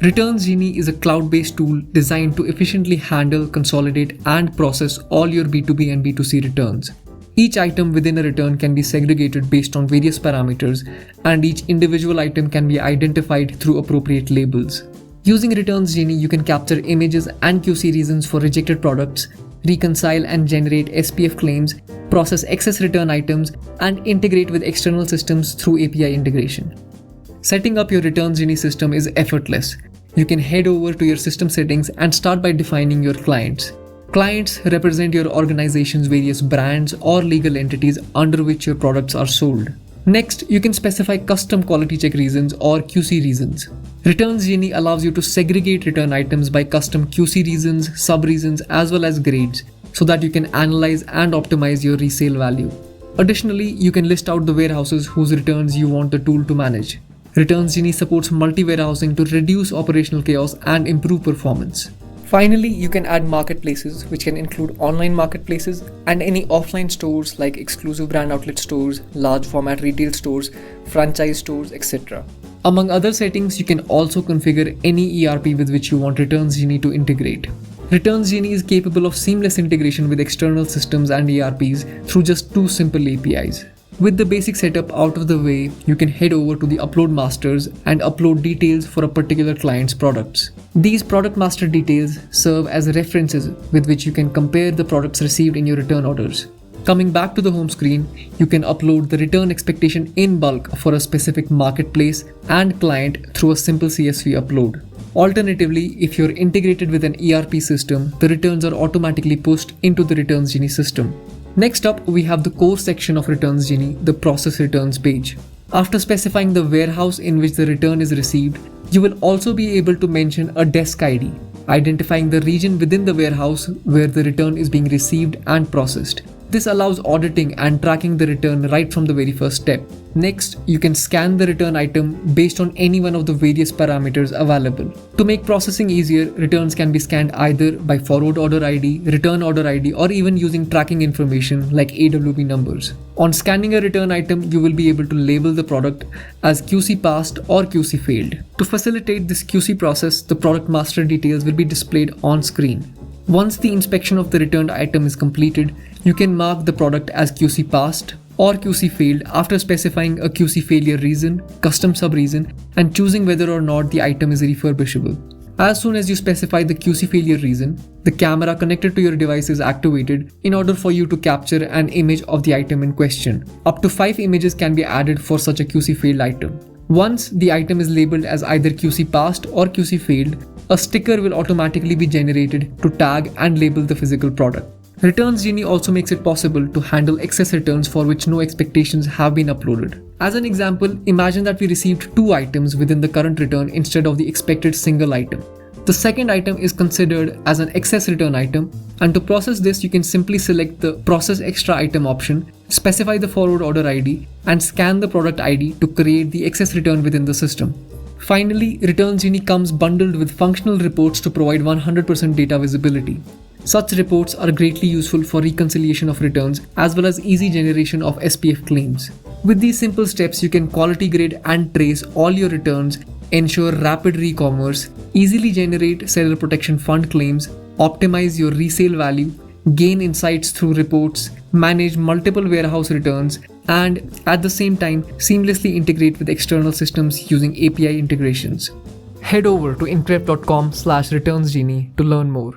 Returns Genie is a cloud-based tool designed to efficiently handle, consolidate, and process all your B2B and B2C returns. Each item within a return can be segregated based on various parameters, and each individual item can be identified through appropriate labels. Using Returns Genie, you can capture images and QC reasons for rejected products, reconcile and generate SPF claims, process excess return items, and integrate with external systems through API integration. Setting up your Returns Genie system is effortless. You can head over to your system settings and start by defining your clients. Clients represent your organization's various brands or legal entities under which your products are sold. Next, you can specify custom quality check reasons or QC reasons. Returns Genie allows you to segregate return items by custom QC reasons, sub-reasons, as well as grades, so that you can analyze and optimize your resale value. Additionally, you can list out the warehouses whose returns you want the tool to manage. Returns Genie supports multi-warehousing to reduce operational chaos and improve performance. Finally, you can add marketplaces, which can include online marketplaces and any offline stores like exclusive brand outlet stores, large format retail stores, franchise stores, etc. Among other settings, you can also configure any ERP with which you want Returns Genie to integrate. Returns Genie is capable of seamless integration with external systems and ERPs through just two simple APIs. With the basic setup out of the way, you can head over to the upload masters and upload details for a particular client's products. These product master details serve as references with which you can compare the products received in your return orders. Coming back to the home screen, you can upload the return expectation in bulk for a specific marketplace and client through a simple CSV upload. Alternatively, if you're integrated with an ERP system, the returns are automatically pushed into the Returns Genie system. Next up, we have the core section of Returns Genie, the process returns page. After specifying the warehouse in which the return is received, you will also be able to mention a desk ID, identifying the region within the warehouse where the return is being received and processed. This allows auditing and tracking the return right from the very first step. Next, you can scan the return item based on any one of the various parameters available. To make processing easier, returns can be scanned either by forward order ID, return order ID, or even using tracking information like AWB numbers. On scanning a return item, you will be able to label the product as QC passed or QC failed. To facilitate this QC process, the product master details will be displayed on screen. Once the inspection of the returned item is completed, you can mark the product as QC passed or QC failed after specifying a QC failure reason, custom sub-reason, and choosing whether or not the item is refurbishable. As soon as you specify the QC failure reason, the camera connected to your device is activated in order for you to capture an image of the item in question. Up to 5 images can be added for such a QC failed item. Once the item is labeled as either QC passed or QC failed, a sticker will automatically be generated to tag and label the physical product. Returns Genie also makes it possible to handle excess returns for which no expectations have been uploaded. As an example, imagine that we received 2 items within the current return instead of the expected single item. The second item is considered as an excess return item, and to process this, you can simply select the Process Extra Item option, specify the forward order ID, and scan the product ID to create the excess return within the system. Finally, Returns Genie comes bundled with functional reports to provide 100% data visibility. Such reports are greatly useful for reconciliation of returns as well as easy generation of SPF claims. With these simple steps, you can quality grade and trace all your returns, ensure rapid re-commerce, easily generate seller protection fund claims, optimize your resale value, gain insights through reports, manage multiple warehouse returns, and at the same time seamlessly integrate with external systems using API integrations. Head over to increp.com/returnsgenie to learn more.